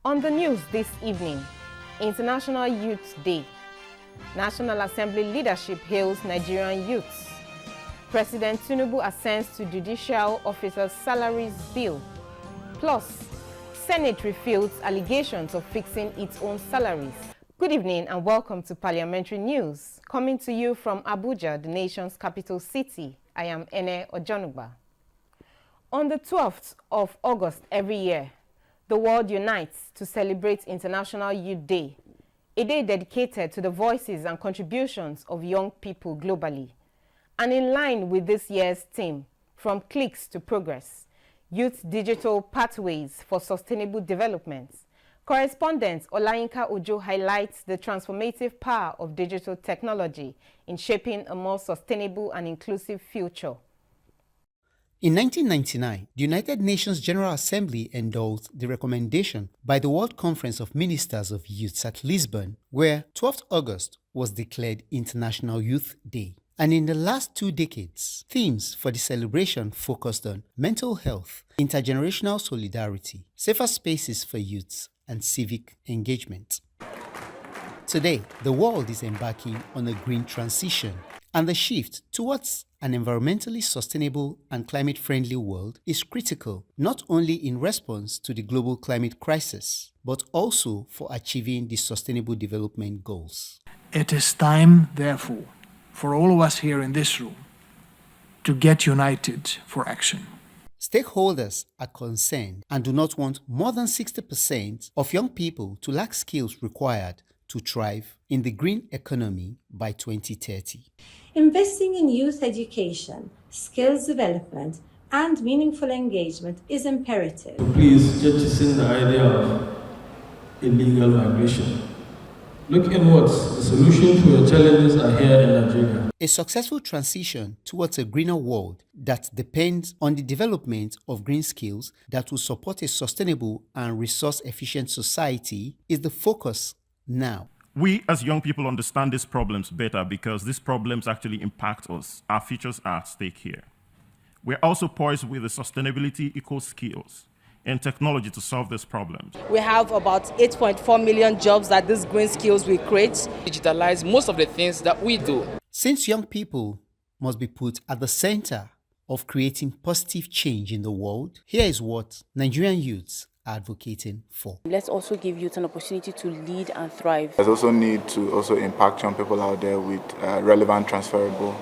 On the news this evening, International Youth Day. National Assembly leadership hails Nigerian youths. President Tinubu assents to Judicial Officers' Salaries Bill. Plus, Senate refutes allegations of fixing its own salaries. Good evening and welcome to Parliamentary News. Coming to you from Abuja, the nation's capital city, I am Ene Ojonugba. On the 12th of August every year, the world unites to celebrate International Youth Day, a day dedicated to the voices and contributions of young people globally. And in line with this year's theme, From Cliques to Progress, Youth Digital Pathways for Sustainable Development, correspondent Olayinka Ojo highlights the transformative power of digital technology in shaping a more sustainable and inclusive future. In 1999, the United Nations General Assembly endorsed the recommendation by the World Conference of Ministers of Youths at Lisbon, where 12th August was declared International Youth Day. And in the last 2 decades, themes for the celebration focused on mental health, intergenerational solidarity, safer spaces for youths, and civic engagement. Today, the world is embarking on a green transition, and the shift towards an environmentally sustainable and climate-friendly world is critical not only in response to the global climate crisis, but also for achieving the Sustainable Development Goals. It is time, therefore, for all of us here in this room to get united for action. Stakeholders are concerned and do not want more than 60% of young people to lack skills required to thrive in the green economy by 2030. Investing in youth education, skills development, and meaningful engagement is imperative. Please jettison the idea of illegal migration. Look inwards. The solution to your challenges are here in Nigeria. A successful transition towards a greener world that depends on the development of green skills that will support a sustainable and resource-efficient society is the focus now. We as young people understand these problems better because these problems actually impact us. Our futures are at stake here. We're also poised with the sustainability eco-skills and technology to solve these problems. We have about 8.4 million jobs that these green skills will create. Digitalize most of the things that we do. Since young people must be put at the center of creating positive change in the world, here is what Nigerian youths are advocating for. Let's also give youth an opportunity to lead and thrive. There's also need to also impact young people out there with relevant, transferable,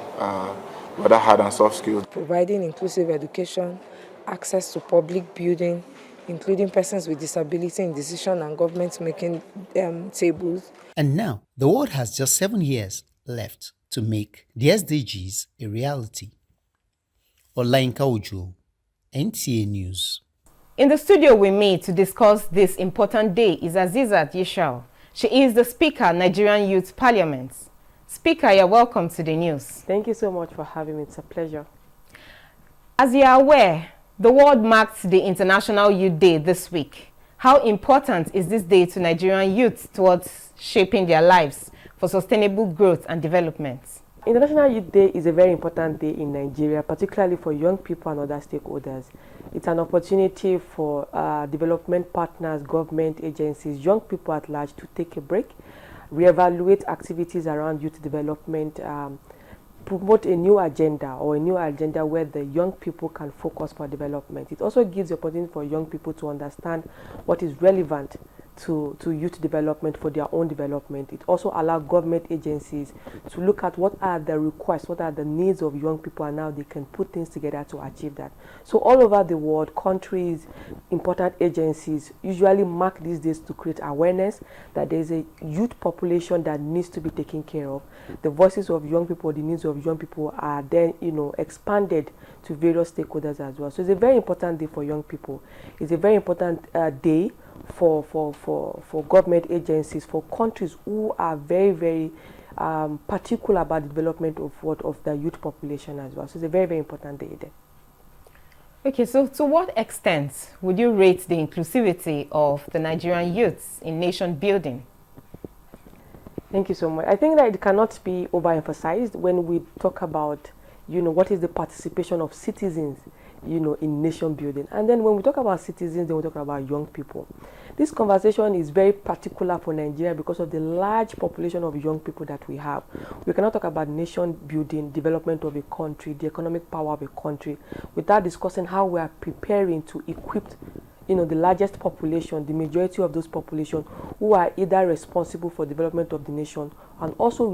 whether hard and soft skills. Providing inclusive education, access to public building, including persons with disability in decision and government-making tables. And now, the world has just 7 years left to make the SDGs a reality. Olayinka Ojo, NTA News. In the studio with me to discuss this important day is Azizat Yishao. She is the Speaker, Nigerian Youth Parliament. Speaker, you're welcome to the news. Thank you so much for having me. It's a pleasure. As you are aware, the world marked the International Youth Day this week. How important is this day to Nigerian youth towards shaping their lives for sustainable growth and development? International Youth Day is a very important day in Nigeria, particularly for young people and other stakeholders. It's an opportunity for development partners, government agencies, young people at large to take a break, reevaluate activities around youth development, promote a new agenda where the young people can focus for development. It also gives the opportunity for young people to understand what is relevant to youth development for their own development. It also allows government agencies to look at what are the requests, what are the needs of young people, and now they can put things together to achieve that. So all over the world, countries, important agencies usually mark these days to create awareness that there is a youth population that needs to be taken care of. The voices of young people, the needs of young people are then, expanded to various stakeholders as well. So it's a very important day for young people. It's a very important day for government agencies, for countries who are very, very particular about the development of the youth population as well. So it's a very, very important day there. Okay, so to what extent would you rate the inclusivity of the Nigerian youths in nation building? Thank you so much. I think that it cannot be overemphasized when we talk about, what is the participation of citizens in nation building. And then when we talk about citizens, then we talk about young people. This conversation is very particular for Nigeria because of the large population of young people that we have. We cannot talk about nation building, development of a country, the economic power of a country, without discussing how we are preparing to equip the largest population, the majority of those population who are either responsible for development of the nation and also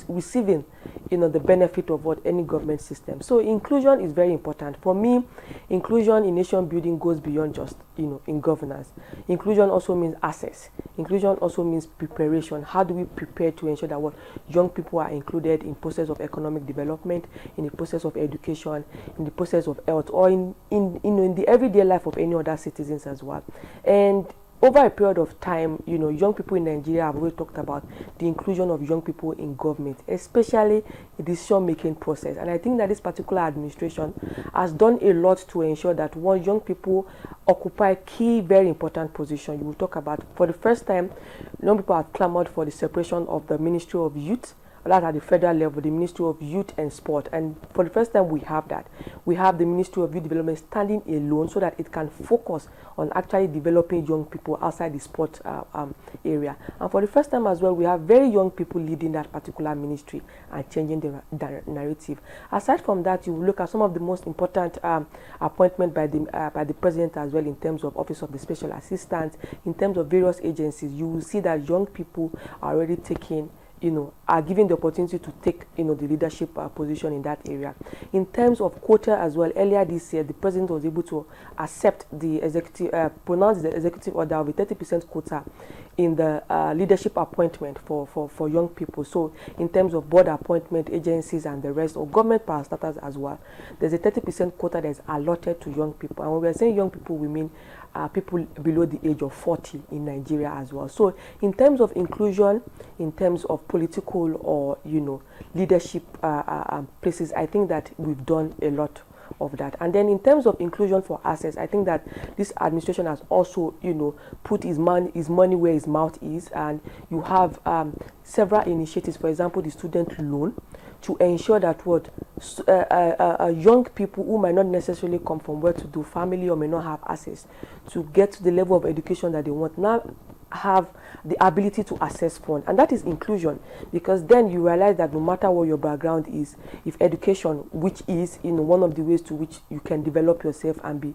receiving, the benefit of any government system. So inclusion is very important. For me, inclusion in nation building goes beyond just, in governance. Inclusion also means access. Inclusion also means preparation. How do we prepare to ensure that young people are included in process of economic development, in the process of education, in the process of health, or in the everyday life of any other citizens as well. And over a period of time, young people in Nigeria have already talked about the inclusion of young people in government, especially the decision-making process. And I think that this particular administration has done a lot to ensure that young people occupy key, very important positions. You will talk about, for the first time, young people have clamored for the separation of the Ministry of Youth, that at the federal level, the Ministry of Youth and Sport. And for the first time, we have that. We have the Ministry of Youth Development standing alone so that it can focus on actually developing young people outside the sport area. And for the first time as well, we have very young people leading that particular ministry and changing the narrative. Aside from that, you will look at some of the most important appointments by the president as well, in terms of Office of the Special Assistant, in terms of various agencies. You will see that young people are already taking, are given the opportunity to take, the leadership position in that area. In terms of quota as well, earlier this year, the president was able to accept the pronounce the executive order of a 30% quota in the leadership appointment for young people. So in terms of board appointment, agencies and the rest, or government parastatals as well, there's a 30% quota that is allotted to young people. And when we're saying young people, we mean people below the age of 40 in Nigeria as well. So in terms of inclusion, in terms of political or leadership places, I think that we've done a lot of that. And then in terms of inclusion for access, I think that this administration has also put his money where his mouth is, and you have several initiatives, for example the student loan, to ensure that young people who might not necessarily come from well-to-do family or may not have access to get to the level of education that they want now have the ability to access funds. And that is inclusion, because then you realize that no matter what your background is, if education, which is one of the ways to which you can develop yourself and be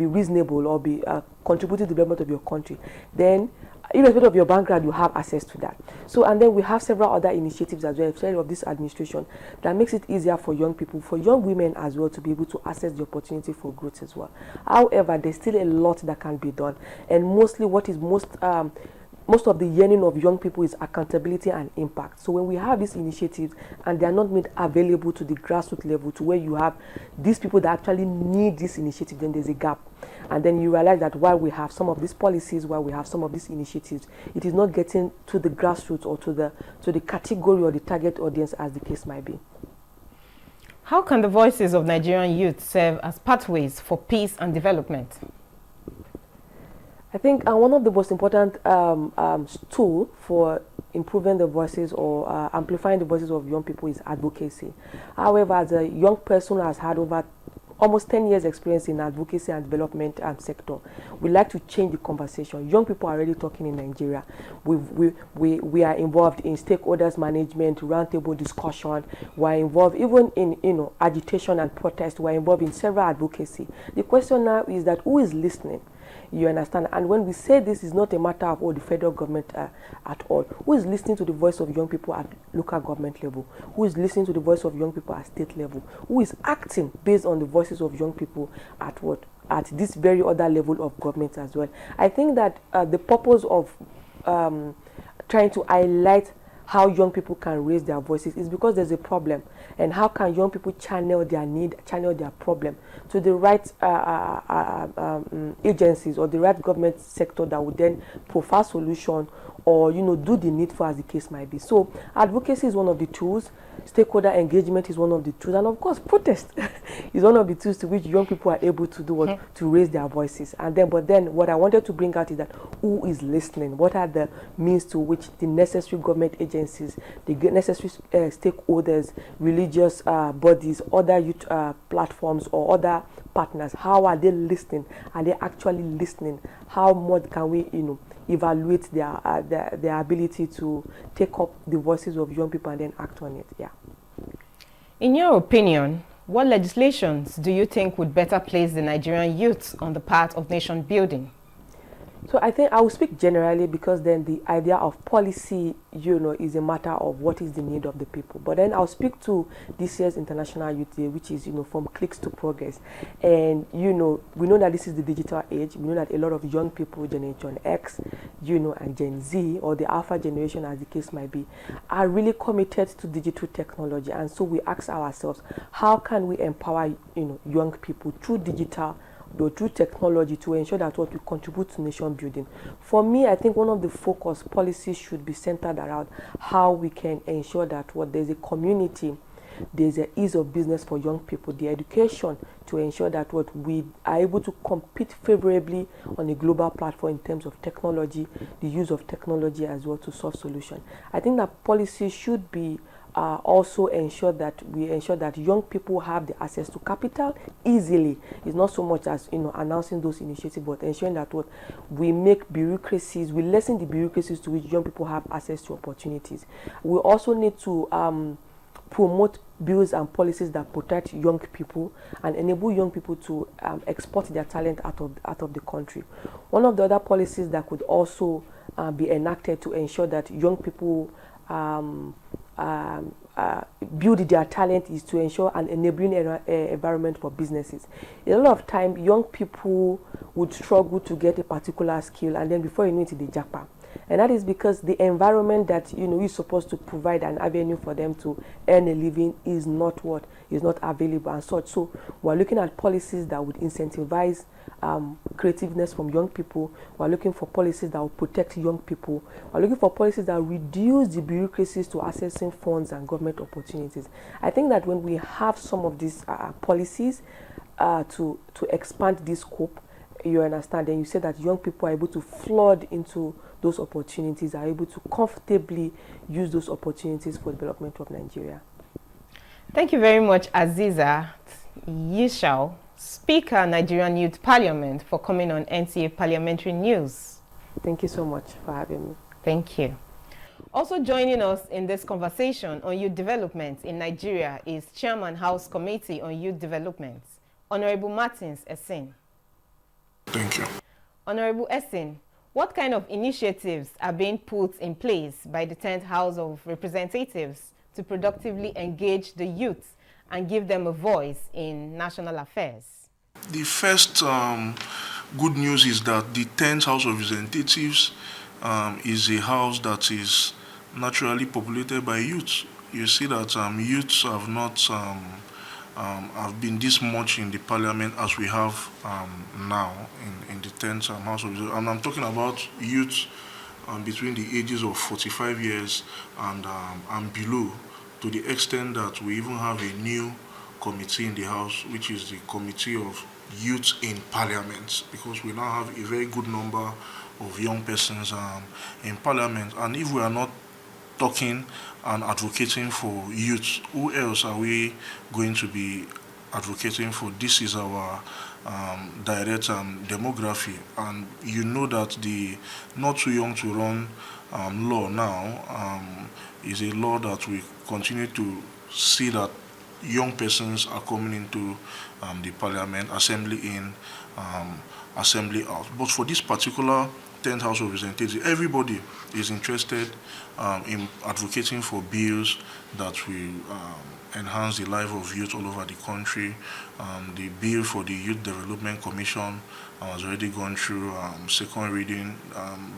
reasonable or be contributing to the development of your country, then irrespective of your background, you have access to that. So, and then we have several other initiatives as well, especially of this administration, that makes it easier for young people, for young women as well, to be able to access the opportunity for growth as well. However, there's still a lot that can be done, and mostly what is most of the yearning of young people is accountability and impact. So when we have these initiatives and they are not made available to the grassroots level, to where you have these people that actually need this initiative, then there's a gap. And then you realize that while we have some of these policies, while we have some of these initiatives, it is not getting to the grassroots or to the category or the target audience, as the case might be. How can the voices of Nigerian youth serve as pathways for peace and development? I think one of the most important tools for improving the voices or amplifying the voices of young people is advocacy. However, as a young person who has had over almost 10 years experience in advocacy and development sector, we like to change the conversation. Young people are already talking in Nigeria. We are involved in stakeholders management, roundtable discussion. We are involved even in agitation and protest. We are involved in several advocacy. The question now is that who is listening? You understand? And when we say this is not a matter of the federal government at all, who is listening to the voice of young people at local government level? Who is listening to the voice of young people at state level? Who is acting based on the voices of young people at this very other level of government as well? I think that the purpose of trying to highlight how young people can raise their voices is because there's a problem, and how can young people channel their need, channel their problem to the right agencies or the right government sector that would then provide solution or do the needful, as the case might be. So advocacy is one of the tools, stakeholder engagement is one of the tools, and of course protest. is one of the tools to which young people are able to do what to raise their voices. And then, but then, what I wanted to bring out is that who is listening? What are the means to which the necessary government agencies, the necessary stakeholders, religious bodies, other youth platforms, or other partners? How are they listening? Are they actually listening? How much can we, evaluate their ability to take up the voices of young people and then act on it? Yeah. In your opinion, what legislations do you think would better place the Nigerian youth on the path of nation building? So I think I will speak generally, because then the idea of policy, is a matter of what is the need of the people. But then I'll speak to this year's International Youth Day, which is, from clicks to progress. And, we know that this is the digital age. We know that a lot of young people, Generation X, and Gen Z, or the Alpha generation, as the case might be, are really committed to digital technology. And so we ask ourselves, how can we empower, young people through digital, through technology, to ensure that what we contribute to nation building? For me, I think one of the focus policies should be centered around how we can ensure that there's a community, there's an ease of business for young people, the education to ensure that we are able to compete favorably on a global platform in terms of technology, the use of technology as well to solve solutions. I think that policy should be also ensure that young people have the access to capital easily. It's not so much as announcing those initiatives, but ensuring that we make bureaucracies, we lessen the bureaucracies to which young people have access to opportunities. We also need to promote bills and policies that protect young people and enable young people to export their talent out of the country. One of the other policies that could also be enacted to ensure that young people build their talent is to ensure an enabling environment for businesses. A lot of time, young people would struggle to get a particular skill, and then before you know it, they japa. And that is because the environment that is supposed to provide an avenue for them to earn a living is not available and such. So we're looking at policies that would incentivize creativeness from young people. We're looking for policies that will protect young people. We're looking for policies that reduce the bureaucracies to accessing funds and government opportunities. I think that when we have some of these policies to expand this scope, you understand, and you say that young people are able to flood into those opportunities, are able to comfortably use those opportunities for the development of Nigeria. Thank you very much, Aziza Yishao, Speaker, Nigerian Youth Parliament, for coming on NTA Parliamentary News. Thank you so much for having me. Thank you. Also joining us in this conversation on youth development in Nigeria is Chairman House Committee on Youth Development, Honorable Martins Essin. Thank you. Honorable Essin, what kind of initiatives are being put in place by the 10th House of Representatives to productively engage the youth and give them a voice in national affairs? The first good news is that the 10th House of Representatives is a house that is naturally populated by youth. You see that youths have not have been this much in the parliament as we have now in the 10th House of Representatives. And I'm talking about youth between the ages of 45 years and below, to the extent that we even have a new committee in the House, which is the Committee of Youth in Parliament, because we now have a very good number of young persons in Parliament. And if we are not talking and advocating for youth, who else are we going to be advocating for? This is our direct demography. And you know that the Not Too Young to Run law now is a law that we continue to see that young persons are coming into the Parliament, assembly in, assembly out. But for this particular 10th House of Representatives, everybody is interested in advocating for bills that will enhance the life of youth all over the country. The bill for the Youth Development Commission has already gone through second reading.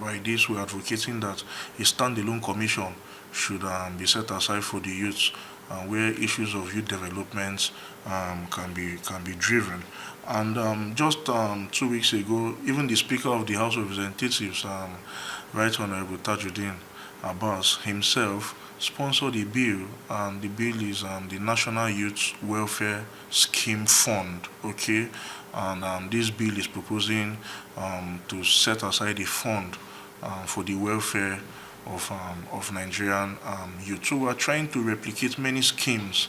By this, we're advocating that a standalone commission should be set aside for the youth, where issues of youth development can be driven. And just 2 weeks ago, even the Speaker of the House of Representatives, Right Honorable Tajuddin, Abbas himself sponsored a bill, and the bill is the National Youth Welfare Scheme Fund, okay? And this bill is proposing to set aside a fund for the welfare of Nigerian youth. So we are trying to replicate many schemes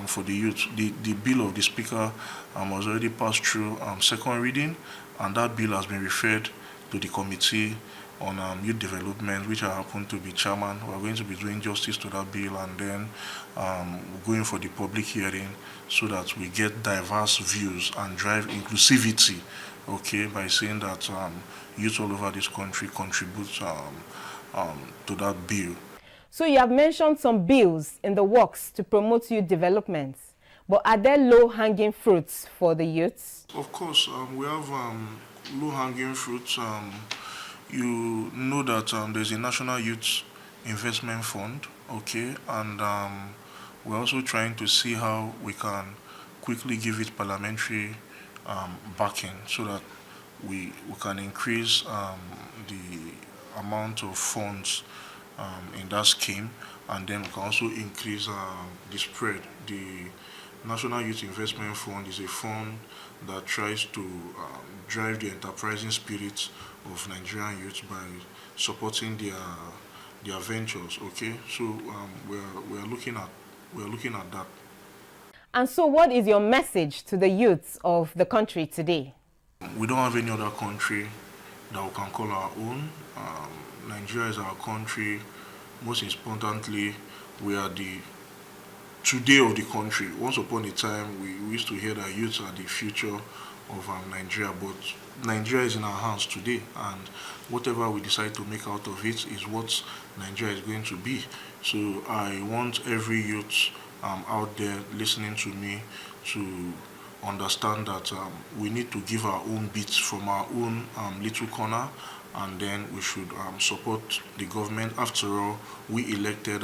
for the youth. The bill of the Speaker was already passed through second reading, and that bill has been referred to the Committee on Youth Development, which I happen to be chairman. We are going to be doing justice to that bill, and then going for the public hearing so that we get diverse views and drive inclusivity, okay, by saying that youth all over this country contribute to that bill. So you have mentioned some bills in the works to promote youth development, but are there low-hanging fruits for the youths? Of course, we have low-hanging fruits. You know that there's a National Youth Investment Fund, okay, and we're also trying to see how we can quickly give it parliamentary backing so that we can increase the amount of funds in that scheme, and then we can also increase the spread. The National Youth Investment Fund is a fund that tries to drive the enterprising spirit of Nigerian youth by supporting their ventures. Okay, so we are looking at that. And so, what is your message to the youths of the country today? We don't have any other country that we can call our own. Nigeria is our country. Most importantly, we are the today of the country. Once upon a time, we used to hear that youths are the future of Nigeria, but Nigeria is in our hands today, and whatever we decide to make out of it is what Nigeria is going to be. So I want every youth out there listening to me to understand that we need to give our own bits from our own little corner, and then we should support the government. After all, we elected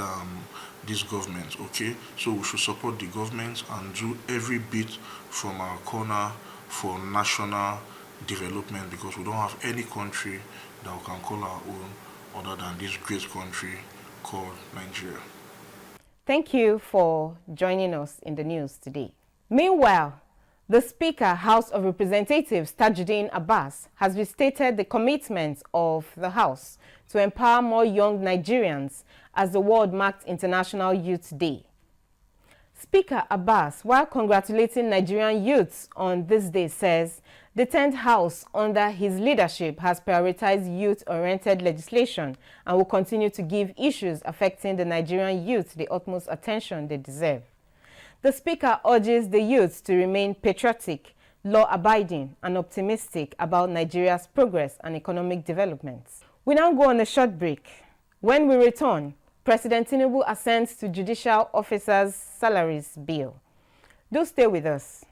this government, okay? So we should support the government and do every bit from our corner for national development, because we don't have any country that we can call our own other than this great country called Nigeria. Thank you for joining us in the news today. Meanwhile, the Speaker, House of Representatives, Tajuddin Abbas, has restated the commitment of the House to empower more young Nigerians as the world marked International Youth Day. Speaker Abbas, while congratulating Nigerian youths on this day, says the 10th House under his leadership has prioritized youth-oriented legislation and will continue to give issues affecting the Nigerian youth the utmost attention they deserve. The Speaker urges the youth to remain patriotic, law-abiding, and optimistic about Nigeria's progress and economic development. We now go on a short break. When we return, President Tinubu assents to Judicial Officers' Salaries Bill. Do stay with us.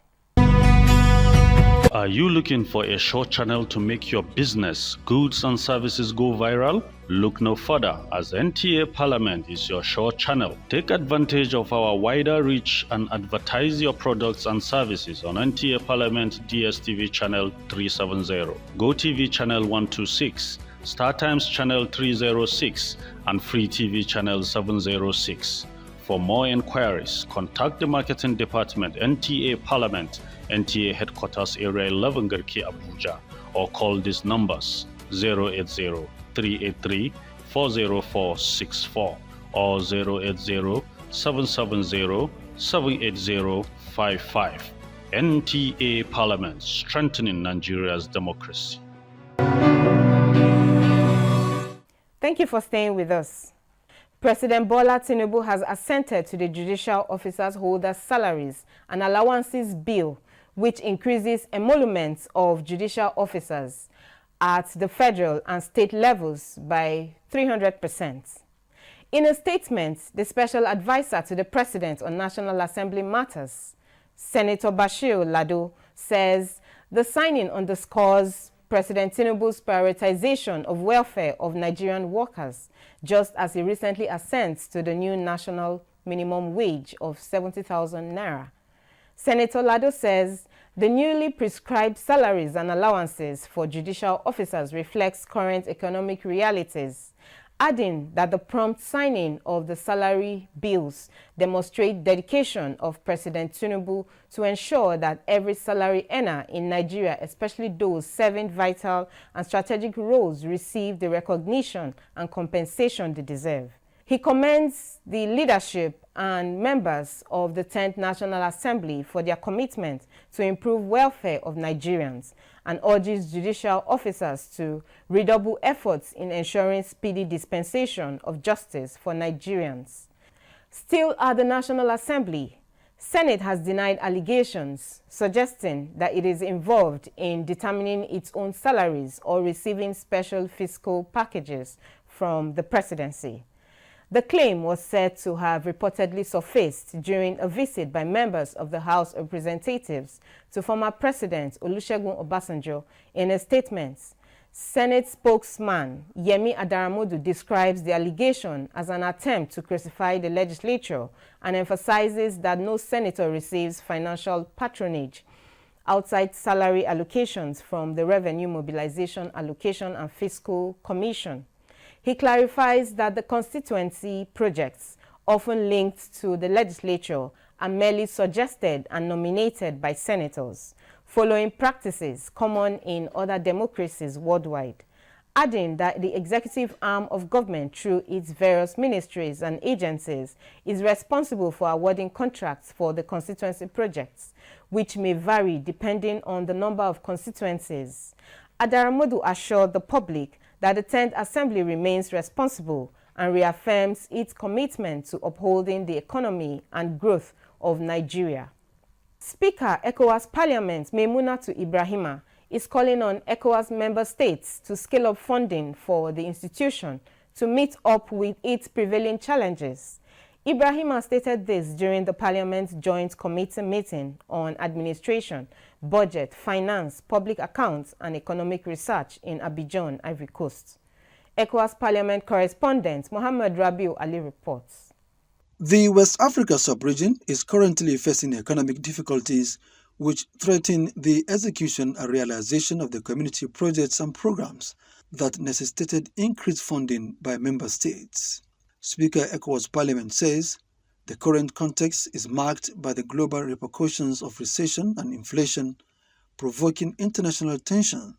Are you looking for a short channel to make your business, goods and services go viral? Look no further, as NTA Parliament is your short channel. Take advantage of our wider reach and advertise your products and services on NTA Parliament DSTV channel 370, GoTV channel 126, StarTimes channel 306, and Free TV channel 706. For more inquiries, contact the Marketing Department, NTA Parliament, NTA Headquarters Area 11 Garki, Abuja, or call these numbers 080-383-40464 or 080-770-78055. NTA Parliament, strengthening Nigeria's democracy. Thank you for staying with us. President Bola Tinubu has assented to the Judicial Officers Holders' Salaries and Allowances Bill, which increases emoluments of judicial officers at the federal and state levels by 300%. In a statement, the special advisor to the President on National Assembly matters, Senator Bashir Lado, says the signing underscores President Tinubu's prioritization of welfare of Nigerian workers, just as he recently assents to the new national minimum wage of 70,000 naira. Senator Lado says the newly prescribed salaries and allowances for judicial officers reflects current economic realities adding that the prompt signing of the salary bills demonstrate dedication of President Tinubu to ensure that every salary earner in Nigeria, especially those serving vital and strategic roles, receive the recognition and compensation they deserve. He commends the leadership and members of the 10th National Assembly for their commitment to improve welfare of Nigerians and urges judicial officers to redouble efforts in ensuring speedy dispensation of justice for Nigerians. Still at the National Assembly, Senate has denied allegations suggesting that it is involved in determining its own salaries or receiving special fiscal packages from the presidency. The claim was said to have reportedly surfaced during a visit by members of the House of Representatives to former President Olusegun Obasanjo. In a statement, Senate spokesman Yemi Adaramodu describes the allegation as an attempt to crucify the legislature and emphasizes that no senator receives financial patronage outside salary allocations from the Revenue Mobilization Allocation and Fiscal Commission. He clarifies that the constituency projects, often linked to the legislature, are merely suggested and nominated by senators, following practices common in other democracies worldwide, adding that the executive arm of government, through its various ministries and agencies, is responsible for awarding contracts for the constituency projects, which may vary depending on the number of constituencies. Adaramodu assured the public that the 10th Assembly remains responsible and reaffirms its commitment to upholding the economy and growth of Nigeria. Speaker ECOWAS Parliament Maimunatu Ibrahima is calling on ECOWAS member states to scale up funding for the institution to meet up with its prevailing challenges. Ibrahima stated this during the Parliament Joint Committee meeting on Administration, Budget, Finance, Public Accounts and Economic Research in Abuja, Ivory Coast. ECOWAS Parliament correspondent Mohammed Rabiu Ali reports. The West Africa sub-region is currently facing economic difficulties which threaten the execution and realization of the community projects and programs that necessitated increased funding by member states. Speaker ECOWAS Parliament says the current context is marked by the global repercussions of recession and inflation, provoking international tension,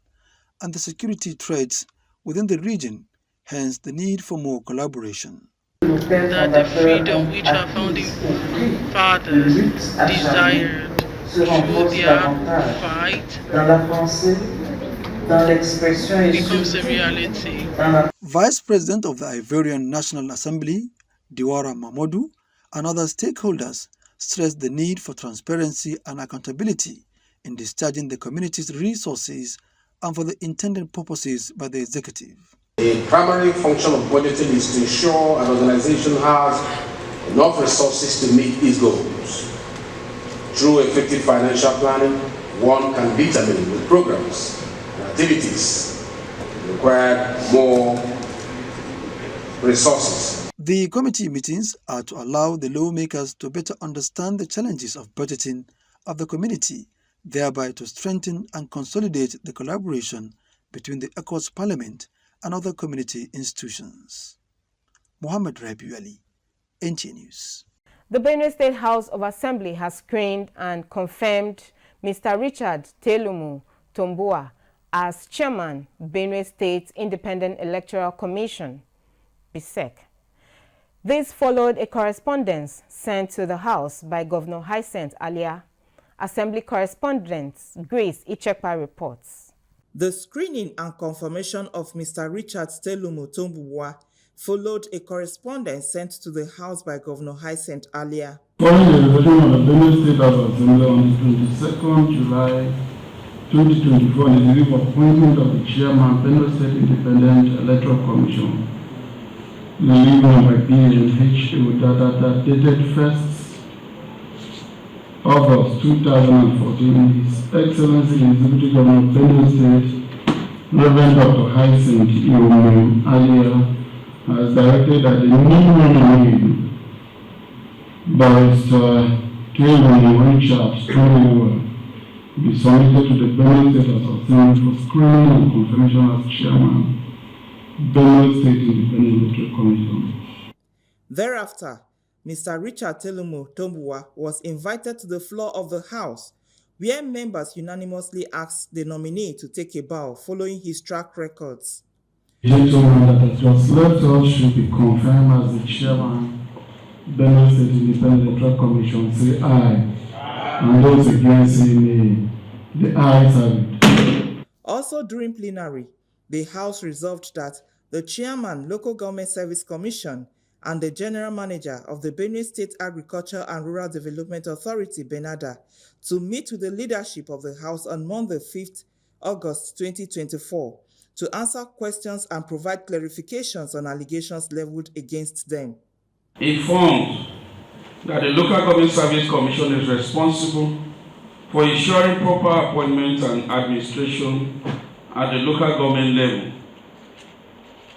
and the security threats within the region, hence the need for more collaboration. That the freedom which our founding fathers desired through their fight becomes a reality. Vice President of the Ivorian National Assembly, Diwara Mamadou, and other stakeholders stressed the need for transparency and accountability in discharging the community's resources and for the intended purposes by the executive. The primary function of budgeting is to ensure an organization has enough resources to meet its goals. Through effective financial planning, one can determine the programs and activities require more resources. The committee meetings are to allow the lawmakers to better understand the challenges of budgeting of the community, thereby to strengthen and consolidate the collaboration between the ECOWAS Parliament and other community institutions. Mohammed Rabiu Ali, NTA News. The Benue State House of Assembly has screened and confirmed Mr. Richard Telumu Tomboa as Chairman, Benue State Independent Electoral Commission, BSEC. This followed a correspondence sent to the House by Governor Hyacinth Alia. Assembly correspondent Grace Ichekpa reports. The screening and confirmation of Mr. Richard Telumu Tomboa followed a correspondence sent to the House by Governor Hyacinth Alia. Following the resolution of the Benue State House of Assembly on the 22nd July 2024 on the appointment of the Chairman, Benue State Independent Electoral Commission, leave number BNH data dated 1st August 2014, His Excellency the Executive Governor of Benue State, Reverend Dr. Hyacinth Alia, has directed that the new nominee, Barrister Telumu Richard Tomboa, be submitted to the Benue State House of Assembly for screening and confirmation as Chairman, Benue State Independent Electoral Commission. Thereafter, Mr. Richard Telumo Tombuwa was invited to the floor of the House, where members unanimously asked the nominee to take a bow following his track records. The gentleman that has just left us should be confirmed as the chairman, Benue State Independent Electoral Commission. Say aye. And those against say nay. The ayes have it. Also during plenary, the House resolved that the chairman, Local Government Service Commission, and the general manager of the Benue State Agriculture and Rural Development Authority, Benada, to meet with the leadership of the House on Monday, 5th August 2024, to answer questions and provide clarifications on allegations leveled against them. Informed that the Local Government Service Commission is responsible for ensuring proper appointments and administration at the local government level.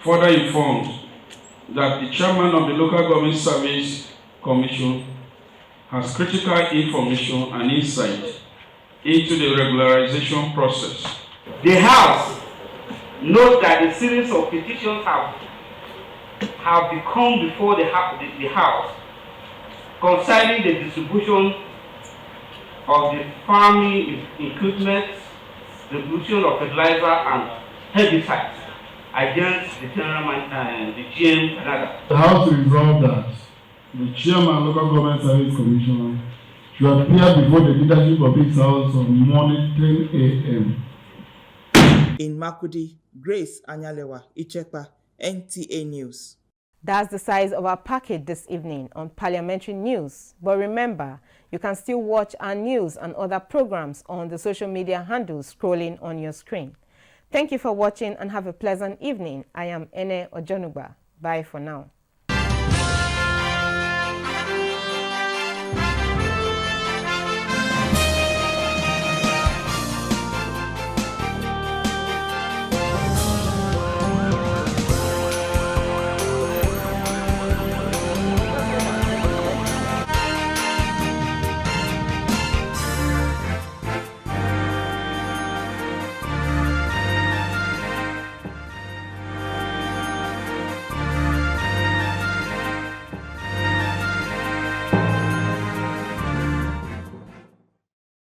Further informed that the chairman of the Local Government Service Commission has critical information and insight into the regularization process. The House notes that a series of petitions have come before the House concerning the distribution of the farming equipment, distribution of fertilizer and herbicides against the GM Canada. The House resolved that the chairman, Local Government Service Commission, should appear before the leadership of this House on morning 10 a.m. In Makudi, Grace Anyalewa, Ichekpa, NTA News. That's the size of our package this evening on Parliamentary News. But remember, you can still watch our news and other programs on the social media handles scrolling on your screen. Thank you for watching and have a pleasant evening. I am Ene Ojonugba. Bye for now.